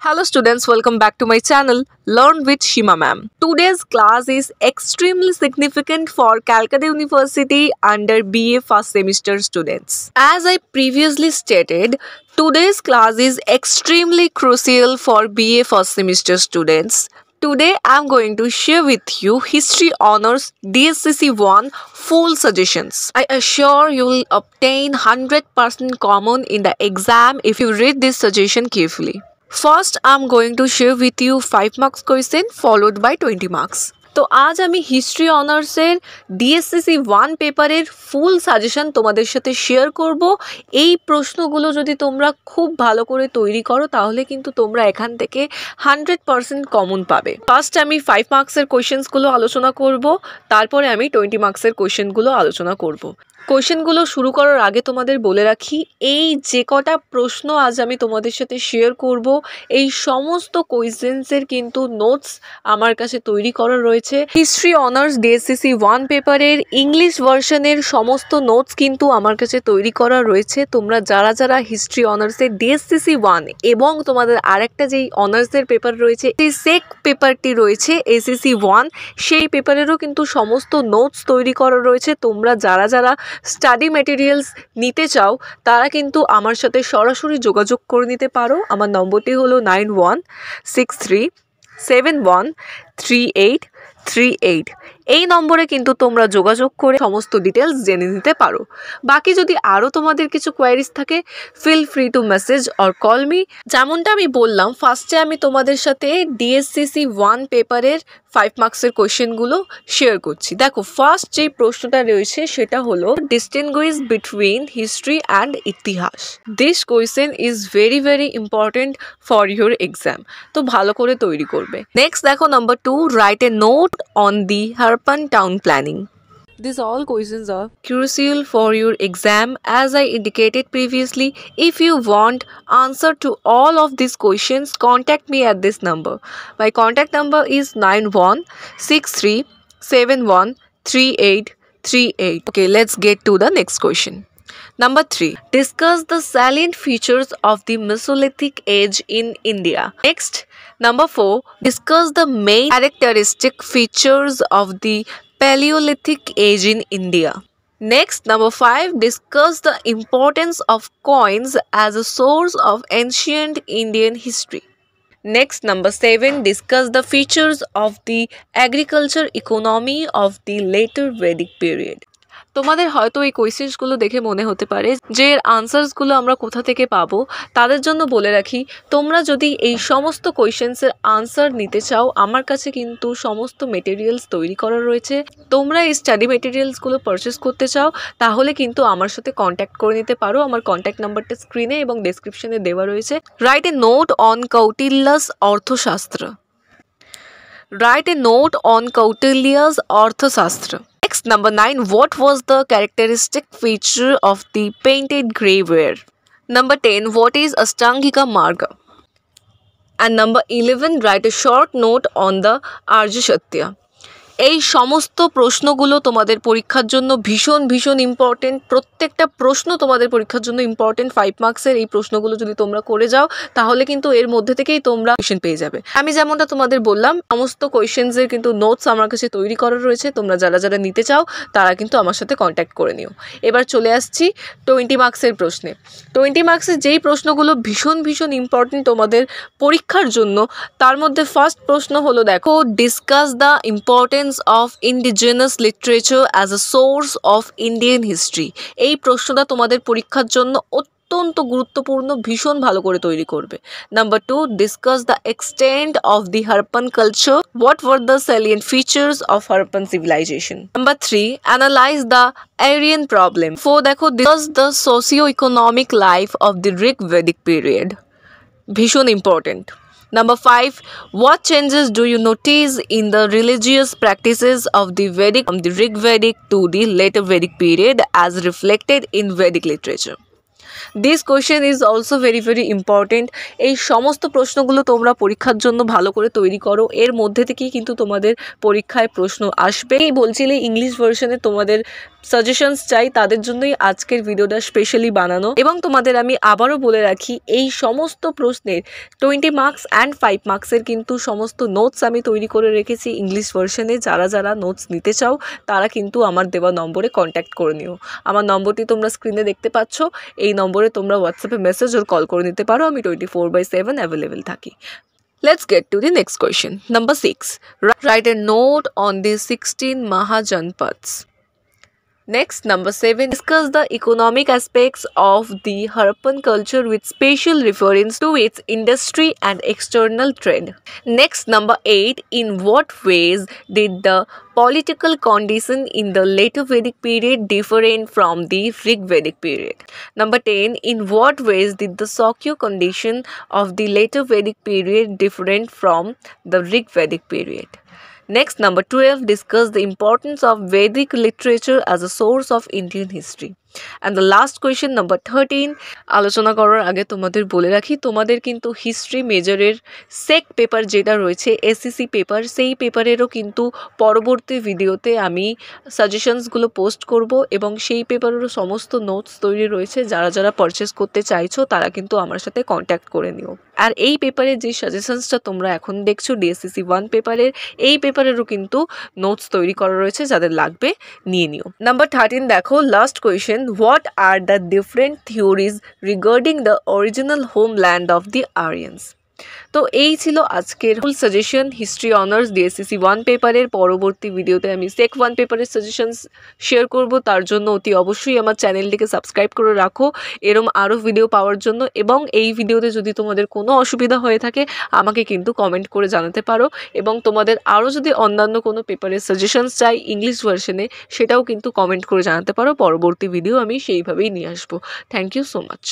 Hello students, welcome back to my channel Learn with Shima ma'am. Today's class is extremely significant for Calcutta University under BA first semester students. As I previously stated, today's class is extremely crucial for BA first semester students. Today I am going to share with you History Honors DSCC 1 full suggestions. I assure you will obtain 100% common in the exam if you read this suggestion carefully. First, I'm going to share with you 5 marks question followed by 20 marks. তো আজ আমি history অনার্সের DSCC 1 পেপারের ফুল suggestion তোমাদের সাথে share করব। এই প্রশ্নগুলো যদি তোমরা খুব ভালো করে তৈরি করো তাহলে কিন্তু তোমরা এখান থেকে 100% কমন পাবে। ফার্স্ট আমি 5 মার্কসের কোয়েশ্চেন্সগুলো আলোচনা করব, তারপরে আমি 20 মার্কসের কোয়েশ্চেনগুলো আলোচনা করব। কোয়েশ্চেনগুলো শুরু করার আগে তোমাদের বলে রাখি, এই যে কটা প্রশ্ন আজ আমি তোমাদের সাথে শেয়ার করব এই সমস্ত কোয়েশ্চেন্সের কিন্তু নোটস আমার কাছে তৈরি করা রয়েছে। হিস্ট্রি অনার্স ডিএসসিসি 1 পেপারের ইংলিশ ভার্সনের সমস্ত নোটস কিন্তু আমার কাছে তৈরি করা রয়েছে। তোমরা যারা যারা হিস্ট্রি অনার্সের ডিএসসিসি 1 এবং তোমাদের আরেকটা যেই অনার্সের পেপার রয়েছে সেই সেক পেপারটি রয়েছে এসএসসি 1, সেই পেপারেরও কিন্তু সমস্ত নোটস তৈরি করা রয়েছে। তোমরা যারা যারা স্টাডি ম্যাটেরিয়ালস নিতে চাও তারা কিন্তু আমার সাথে সরাসরি যোগাযোগ করে নিতে পারো। আমার নম্বরটি হলো 9163713838। এই নম্বরে কিন্তু তোমরা যোগাযোগ করে সমস্ত ডিটেলস জেনে নিতে পারো। বাকি যদি আরও তোমাদের কিছু কোয়ারিজ থাকে feel free to message or call me. যেমনটা আমি বললাম, ফার্স্টে আমি তোমাদের সাথে ডিএসসিসি 1 পেপারের 5 মার্কসের কোয়েশ্চেনগুলো শেয়ার করছি। দেখো, ফার্স্ট যে প্রশ্নটা রয়েছে সেটা হলো ডিস্টিংগুইশ বিটুইন হিস্ট্রি অ্যান্ড ইতিহাস। This question is very very important for your exam, তো ভালো করে তৈরি করবে। নেক্সট দেখো, number 2, right a note on the Harappan town planning. These all questions are crucial for your exam. As I indicated previously, if you want answer to all of these questions, contact me at this number. My contact number is 9163713838. Okay, let's get to the next question. Number 3, discuss the salient features of the Mesolithic age in India. Next, number 4, discuss the main characteristic features of the Paleolithic age in India. Next, number 5, discuss the importance of coins as a source of ancient Indian history. Next, number 7, discuss the features of the agriculture economy of the later Vedic period. তোমাদের হয়তো এই কোয়েশ্চেন্সগুলো দেখে মনে হতে পারে যে এর আনসার্সগুলো আমরা কোথা থেকে পাবো। তাদের জন্য বলে রাখি, তোমরা যদি এই সমস্ত কোয়েশ্চেন্সের আনসার নিতে চাও আমার কাছে কিন্তু সমস্ত মেটেরিয়ালস তৈরি করা রয়েছে। তোমরা এই স্টাডি মেটেরিয়ালসগুলো পারচেস করতে চাও তাহলে কিন্তু আমার সাথে কন্ট্যাক্ট করে নিতে পারো। আমার কন্ট্যাক্ট নাম্বারটা স্ক্রিনে এবং ডেসক্রিপশনে দেওয়া রয়েছে। Write a note on Kautilya's Arthashastra. Write a note on Kautilya's Arthashastra. Next, number 9, what was the characteristic feature of the painted graveware? Number 10, what is Ashtangika Marga? And number 11, write a short note on the Arya Satya. এই সমস্ত প্রশ্নগুলো তোমাদের পরীক্ষার জন্য ভীষণ ভীষণ important. প্রত্যেকটা প্রশ্ন তোমাদের পরীক্ষার জন্য ইম্পর্টেন্ট। 5 মার্কসের এই প্রশ্নগুলো যদি তোমরা করে যাও তাহলে কিন্তু এর মধ্যে থেকেই তোমরা কোয়েশ্চেন পেয়ে যাবে। আমি যেমনটা তোমাদের বললাম, সমস্ত কোয়েশ্চেন্সের কিন্তু নোটস আমার কাছে তৈরি করা রয়েছে। তোমরা যারা যারা নিতে চাও তারা কিন্তু আমার সাথে কন্ট্যাক্ট করে নিও। এবার চলে আসছি 20 মার্কসের প্রশ্নে। 20 মার্কসের যেই প্রশ্নগুলো ভীষণ ভীষণ ইম্পর্টেন্ট তোমাদের পরীক্ষার জন্য, তার মধ্যে ফার্স্ট প্রশ্ন হলো, দেখো, discuss the importance of indigenous literature as a source of Indian history. এই প্রশ্নটা তোমাদের পরীক্ষার জন্য অত্যন্ত গুরুত্বপূর্ণ, ভীষণ ভালো করে তৈরি করবে। Number 2, discuss the extent of the Harappan culture. What were the salient features of Harappan civilization? Number 3, analyze the Aryan problem. 4, দেখো, discuss the socio-economic life of the Rig-Vedic period. ভীষণ important. Number 5, what changes do you notice in the religious practices of the Vedic from the Rig Vedic to the later Vedic period as reflected in Vedic literature? This question is also very very important. এই সমস্ত প্রশ্নগুলো তোমরা পরীক্ষার জন্য ভালো করে তৈরি করো। এর মধ্যে থেকেই কিন্তু তোমাদের পরীক্ষায় প্রশ্ন আসবে। এই বলছিলে ইংলিশ ভার্সনে তোমাদের সাজেশনস চাই তাদের জন্যই আজকের ভিডিওটা স্পেশালি বানানো। এবং তোমাদের আমি আবারও বলে রাখি, এই সমস্ত প্রশ্নের 20 মার্কস অ্যান্ড 5 মার্কসের কিন্তু সমস্ত নোটস আমি তৈরি করে রেখেছি ইংলিশ ভার্সনে। যারা যারা নোটস নিতে চাও তারা কিন্তু আমার দেওয়া নম্বরে কন্ট্যাক্ট করে নিও। আমার নম্বরটি তোমরা স্ক্রিনে দেখতে পাচ্ছ, এই নম্বরে তোমরা হোয়াটসঅ্যাপে মেসেজ ওর কল করে নিতে পারো। আমি 24/7 অ্যাভেলেবেল থাকি। Let's get to the next question. Number 6. Write a note on the 16 Mahajanpads. Next, number 7. Discuss the economic aspects of the Harappan culture with special reference to its industry and external trade. Next, number 8. In what ways did the political condition in the later Vedic period different from the Rig Vedic period? Number 10. In what ways did the socio condition of the later Vedic period different from the Rig Vedic period? Next, number 12. Discuss the importance of Vedic literature as a source of Indian history. And the last question, number 13. আলোচনা করার আগে তোমাদের বলে রাখি, তোমাদের কিন্তু history মেজরের সেক paper যেটা রয়েছে এসসিসি পেপার, সেই পেপারেরও কিন্তু পরবর্তী ভিডিওতে আমি সাজেশনসগুলো পোস্ট করব এবং সেই পেপারেরও সমস্ত নোটস তৈরি রয়েছে। যারা যারা পারচেস করতে চাইছো তারা কিন্তু আমার সাথে কন্ট্যাক্ট করে নিও। আর এই পেপারের যে সাজেশনসটা তোমরা এখন দেখছো ডিএসসিসি 1 পেপারের, এই পেপারেরও কিন্তু নোটস তৈরি করা রয়েছে, যাদের লাগবে নিয়ে নিও। নাম্বার 13 দেখো, last question, what are the different theories regarding the original homeland of the Aryans? তো এই ছিল আজকের ফুল সাজেশন হিস্ট্রি অনার্স ডিএসসিসি 1 পেপারের। পরবর্তী ভিডিওতে আমি সেক 1 পেপারের সাজেশনস শেয়ার করব, তার জন্য অতি অবশ্যই আমার চ্যানেলটিকে সাবস্ক্রাইব করে রাখো এরম আরও ভিডিও পাওয়ার জন্য। এবং এই ভিডিওতে যদি তোমাদের কোনো অসুবিধা হয়ে থাকে আমাকে কিন্তু কমেন্ট করে জানাতে পারো, এবং তোমাদের আরও যদি অন্যান্য কোনো পেপারের সাজেশনস চাই ইংলিশ ভার্সনে সেটাও কিন্তু কমেন্ট করে জানাতে পারো। পরবর্তী ভিডিও আমি সেইভাবেই নিয়ে আসবো। Thank you so much.